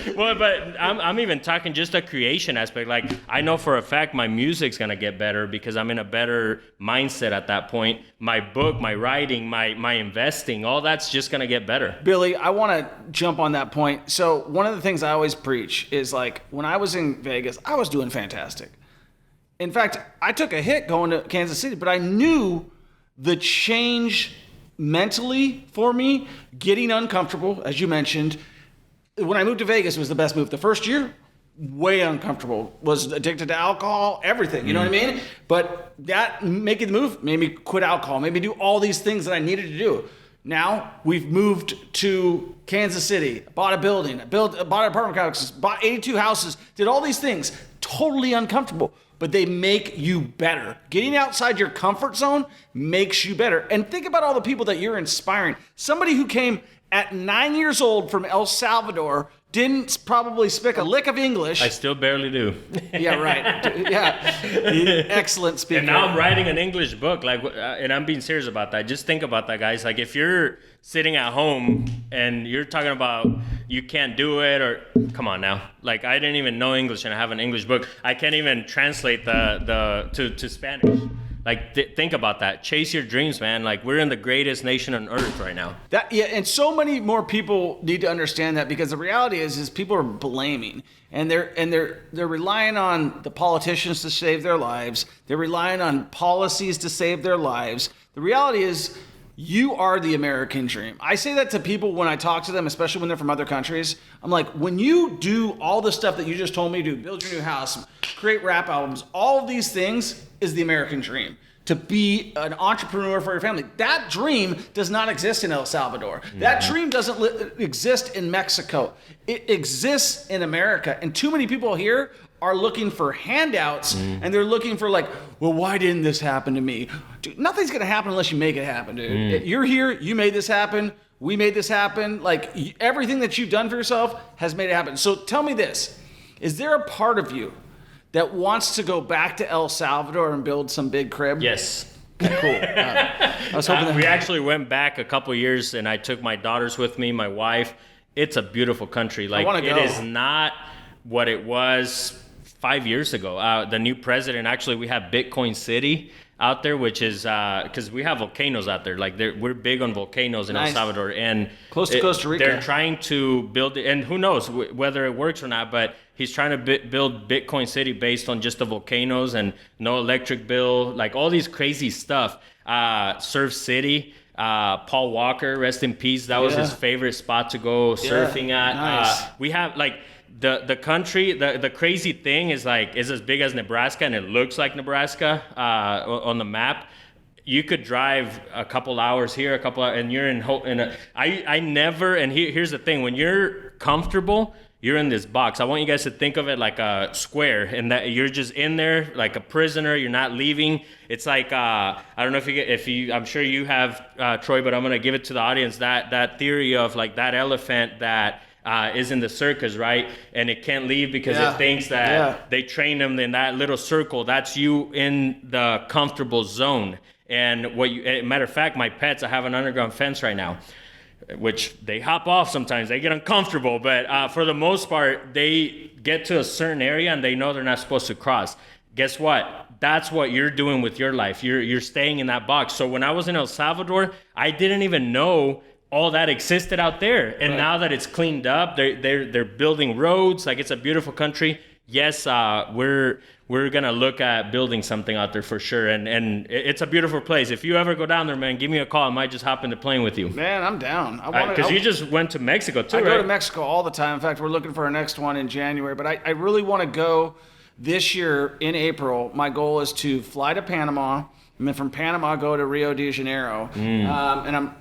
good, Well, but I'm even talking just a creation aspect. Like, I know for a fact my music's gonna get better because I'm in a better mindset at that point. My book, my writing, my investing, all that's just gonna get better. Billy, I want to jump on that point. So one of the things I always preach is, like, when I was in Vegas, I was doing fantastic. In fact, I took a hit going to Kansas City, but I knew the change mentally for me, getting uncomfortable, as you mentioned. When I moved to Vegas, it was the best move. The first year, way uncomfortable, was addicted to alcohol, everything, you know what I mean? But that making the move made me quit alcohol, made me do all these things that I needed to do. Now we've moved to Kansas City, bought a building, bought an apartment complex, bought 82 houses, did all these things, totally uncomfortable, but they make you better. Getting outside your comfort zone makes you better. And think about all the people that you're inspiring. Somebody who came at 9 years old from El Salvador, didn't probably speak a lick of English. I still barely do. Yeah, right. Yeah, excellent speaker. And now I'm writing an English book, and I'm being serious about that. Just think about that, guys. Like, if you're sitting at home and you're talking about you can't do it, or come on now. Like, I didn't even know English, and I have an English book. I can't even translate to Spanish. Like, think about that. Chase your dreams, man. Like, we're in the greatest nation on earth right now. And so many more people need to understand that, because the reality is people are blaming, and they're relying on the politicians to save their lives. They're relying on policies to save their lives. The reality is, you are the American dream. I say that to people when I talk to them, especially when they're from other countries. I'm like, when you do all the stuff that you just told me to do, build your new house, create rap albums, all of these things is the American dream. To be an entrepreneur for your family. That dream does not exist in El Salvador. Mm-hmm. That dream doesn't exist in Mexico. It exists in America. And too many people here are looking for handouts, and they're looking for like, well, why didn't this happen to me? Dude, nothing's gonna happen unless you make it happen, dude. You're here, you made this happen, we made this happen. Like, everything that you've done for yourself has made it happen. So tell me this, is there a part of you that wants to go back to El Salvador and build some big crib? Yes. Cool. I was hoping we actually went back a couple years, and I took my daughters with me, my wife. It's a beautiful country. Like, it is not what it was 5 years ago. The new president, actually, we have Bitcoin City out there, which is because we have volcanoes out there. Like, we're big on volcanoes in El Salvador, and close to Costa Rica. They're trying to build it, and who knows whether it works or not. But he's trying to build Bitcoin City based on just the volcanoes and no electric bill, like all these crazy stuff. Surf City. Paul Walker, rest in peace. That was his favorite spot to go surfing at. Nice. We have like. The country, the crazy thing is like, is as big as Nebraska, and it looks like Nebraska on the map. You could drive a couple hours here, and you're I never, and here's the thing, when you're comfortable, you're in this box. I want you guys to think of it like a square, and that you're just in there like a prisoner. You're not leaving. It's like, I don't know if you, I'm sure you have, Troy, but I'm going to give it to the audience, that theory of like that elephant that is in the circus, right? And it can't leave because it thinks that they train them in that little circle. That's you in the comfortable zone. And matter of fact, my pets, I have an underground fence right now, which they hop off sometimes. They get uncomfortable, but for the most part, they get to a certain area and they know they're not supposed to cross. Guess what? That's what you're doing with your life. You're staying in that box. So when I was in El Salvador, I didn't even know all that existed out there. And now that it's cleaned up, they're building roads. Like, it's a beautiful country. Yes, we're gonna look at building something out there for sure. And it's a beautiful place. If you ever go down there, man, give me a call. I might just hop in the plane with you. Man, I'm down. Because you just went to Mexico too, right? I go to Mexico all the time. In fact, we're looking for our next one in January. But I really want to go this year in April. My goal is to fly to Panama, and then from Panama go to Rio de Janeiro. And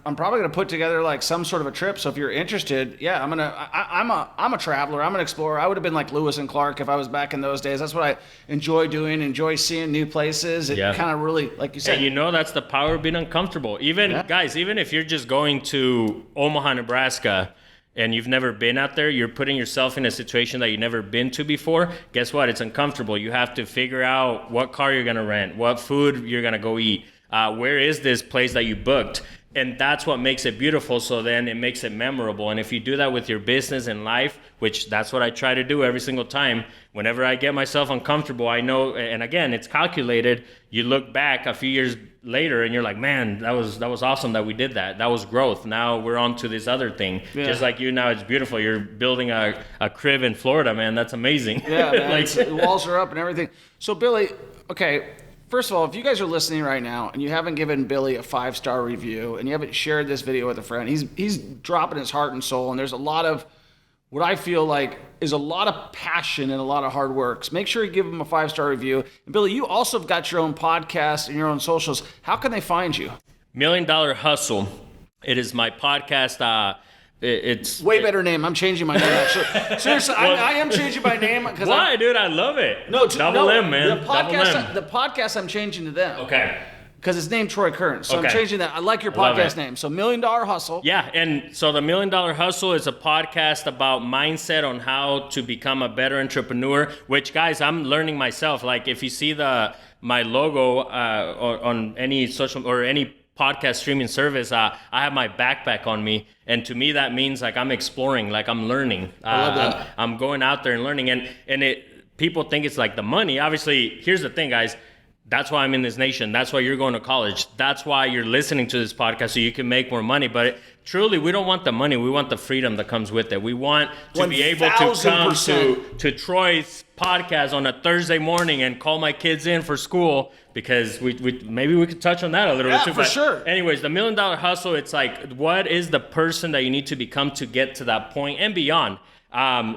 I'm probably gonna put together like some sort of a trip. So if you're interested, I'm a traveler. I'm an explorer. I would have been like Lewis and Clark if I was back in those days. That's what I enjoy doing. Enjoy seeing new places. It kind of really, like you said. And that's the power of being uncomfortable. Guys, even if you're just going to Omaha, Nebraska, and you've never been out there, you're putting yourself in a situation that you've never been to before. Guess what? It's uncomfortable. You have to figure out what car you're going to rent, what food you're going to go eat, where is this place that you booked. And that's what makes it beautiful. So then it makes it memorable. And if you do that with your business and life, which that's what I try to do every single time, whenever I get myself uncomfortable, I know, and again, it's calculated. You look back a few years later and you're like, man, that was awesome that we did that. That was growth. Now we're on to this other thing. Yeah. Just like you now, it's beautiful. You're building a crib in Florida, man. That's amazing. Yeah, man. Like, the walls are up and everything. So Billy, okay, First of all, if you guys are listening right now and you haven't given Billy a 5-star review and you haven't shared this video with a friend, he's dropping his heart and soul, and there's a lot of what I feel like is a lot of passion and a lot of hard work. So make sure you give him a 5-star review. And Billy, you also have got your own podcast and your own socials. How can they find you? $1 Million Hustle. It is my podcast. It's way better name. I'm changing my name, actually. Seriously, I am changing my name. Why, dude? I love it. Double M, man. The podcast I'm changing to them. Okay. Because it's named Troy Kearns. So I'm changing that. I like your podcast name. So $1 Million Hustle. Yeah, and so the $1 Million Hustle is a podcast about mindset on how to become a better entrepreneur, which, guys, I'm learning myself. Like, if you see my logo on any social or any podcast streaming service, I have my backpack on me, and to me that means like I'm exploring, like I'm learning. I love that. I'm going out there and learning, and people think it's like the money. Obviously, here's the thing, guys. That's why I'm in this nation. That's why you're going to college. That's why you're listening to this podcast, so you can make more money. But truly, we don't want the money. We want the freedom that comes with it. We want to be able to come to Troy's podcast on a Thursday morning and call my kids in for school, because we maybe we could touch on that a little bit too. For sure. Anyways, the $1 Million Hustle, it's like, what is the person that you need to become to get to that point and beyond?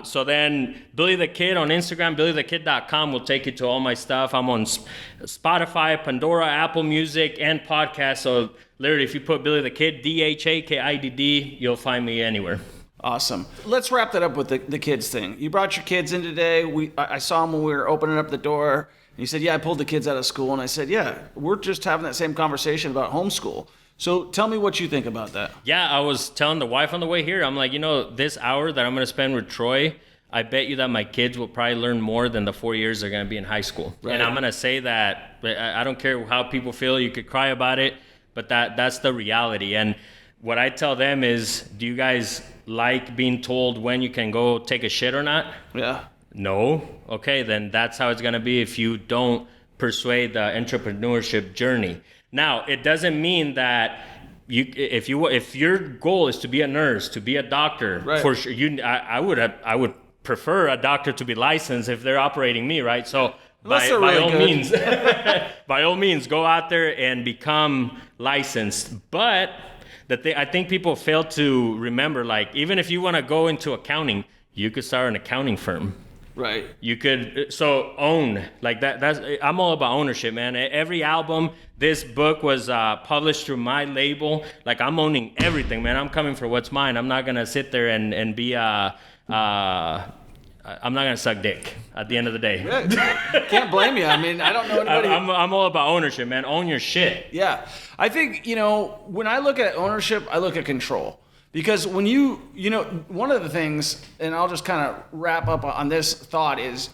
So then Billy Dha Kidd on Instagram, BillyDhaKidd.com will take you to all my stuff. I'm on Spotify, Pandora, Apple Music, and podcasts. So literally, if you put Billy Dha Kidd, DhaKidd, you'll find me anywhere. Awesome. Let's wrap that up with the kids thing. You brought your kids in today. I saw them when we were opening up the door. And you said, yeah, I pulled the kids out of school. And I said, yeah, we're just having that same conversation about homeschool. So tell me what you think about that. Yeah, I was telling the wife on the way here, I'm like, this hour that I'm going to spend with Troy, I bet you that my kids will probably learn more than the 4 years they're going to be in high school. Right. And I'm going to say that, I don't care how people feel, you could cry about it, but that's the reality. And what I tell them is, do you guys like being told when you can go take a shit or not? Yeah. No? Okay, then that's how it's going to be if you don't persuade the entrepreneurship journey. Now, it doesn't mean that if your goal is to be a nurse, to be a doctor, right, for sure, I would prefer a doctor to be licensed if they're operating me, right? So by all means, go out there and become licensed. But I think people fail to remember, like, even if you want to go into accounting, you could start an accounting firm. Right. You could own like that. I'm all about ownership, man. Every album, this book was published through my label. Like, I'm owning everything, man. I'm coming for what's mine. I'm not gonna sit there and be I'm not gonna suck dick at the end of the day. Yeah. Can't blame you. I mean, I don't know anybody. I'm all about ownership, man. Own your shit. Yeah. I think, when I look at ownership, I look at control. Because when one of the things, and I'll just kind of wrap up on this thought, is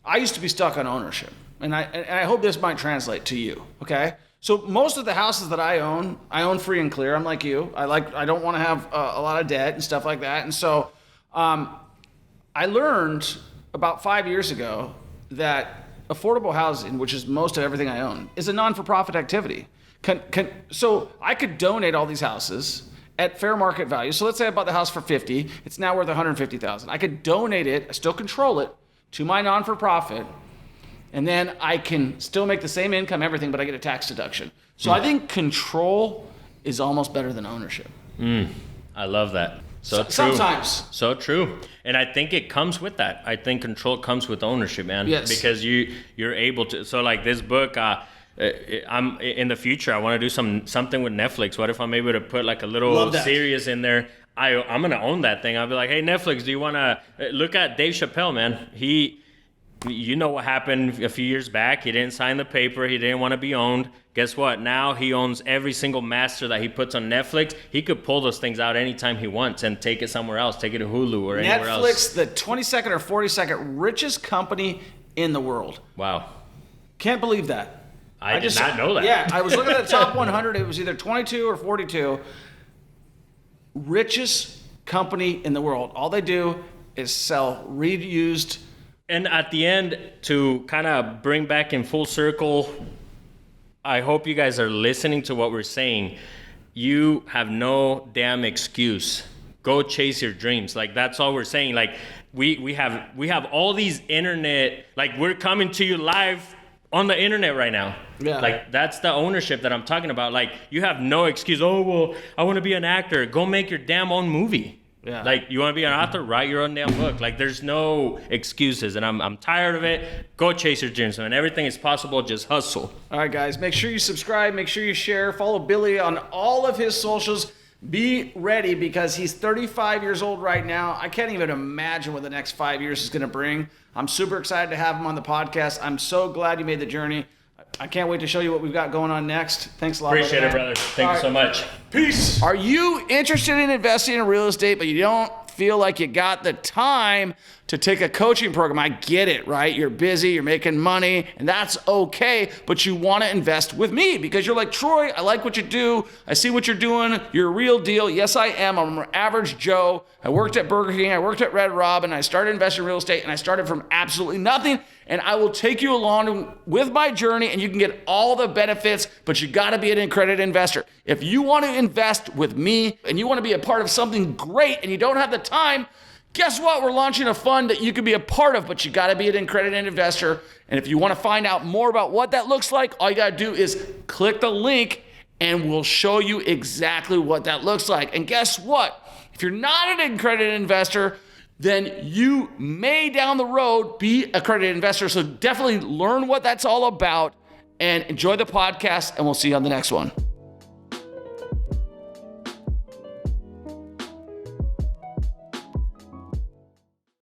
I used to be stuck on ownership. And I hope this might translate to you, okay? So most of the houses that I own free and clear. I'm like you. I don't want to have a lot of debt and stuff like that. And so I learned about 5 years ago that affordable housing, which is most of everything I own, is a non-for-profit activity. So I could donate all these houses at fair market value. So let's say I bought the house for $50. It's now worth $150,000. I could donate it, I still control it, to my non-for-profit, and then I can still make the same income, everything, but I get a tax deduction. So I think control is almost better than ownership. I love that. So true. Sometimes. So true. And I think it comes with that. I think control comes with ownership, man. Yes. Because you're able to. So like this book, I'm in the future. I want to do something with Netflix. What if I'm able to put like a little series in there? I'm gonna own that thing. I'll be like, hey, Netflix, do you want to look at Dave Chappelle, man? You know what happened a few years back? He didn't sign the paper. He didn't want to be owned. Guess what? Now he owns every single master that he puts on Netflix. He could pull those things out anytime he wants and take it somewhere else. Take it to Hulu or anywhere else. Netflix, the 22nd or 42nd richest company in the world. Wow. Can't believe that. I did not know that. Yeah, I was looking at the top 100. It was either 22 or 42. Richest company in the world. All they do is sell reused. And at the end, to kind of bring back in full circle, I hope you guys are listening to what we're saying. You have no damn excuse. Go chase your dreams. Like, that's all we're saying. Like, we have all these internet, like, we're coming to you live on the internet right now. Yeah. Like, that's the ownership that I'm talking about. Like, you have no excuse. Oh, well, I want to be an actor. Go make your damn own movie. Yeah. Like, you want to be an author? Write your own damn book. Like, there's no excuses, and I'm tired of it. Go chase your dreams, man. Everything is possible. Just hustle. All right, guys. Make sure you subscribe. Make sure you share. Follow Billy on all of his socials. Be ready because he's 35 years old right now. I can't even imagine what the next 5 years is going to bring. I'm super excited to have him on the podcast. I'm so glad you made the journey. I can't wait to show you what we've got going on next. Thanks a lot. Appreciate it, brother. Thank you so much. Peace. Are you interested in investing in real estate, but you don't feel like you got the time to take a coaching program? I get it, right? You're busy, you're making money, and that's okay, but you want to invest with me because you're like, Troy, I like what you do. I see what you're doing. You're a real deal. Yes, I am. I'm an average Joe. I worked at Burger King. I worked at Red Robin. I started investing in real estate, and I started from absolutely nothing. And I will take you along with my journey, and you can get all the benefits, but you got to be an accredited investor. If you want to invest with me and you want to be a part of something great and you don't have the time, guess what? We're launching a fund that you can be a part of, but you got to be an accredited investor. And if you want to find out more about what that looks like, all you got to do is click the link and we'll show you exactly what that looks like. And guess what? If you're not an accredited investor, then you may down the road be an accredited investor. So definitely learn what that's all about and enjoy the podcast, and we'll see you on the next one.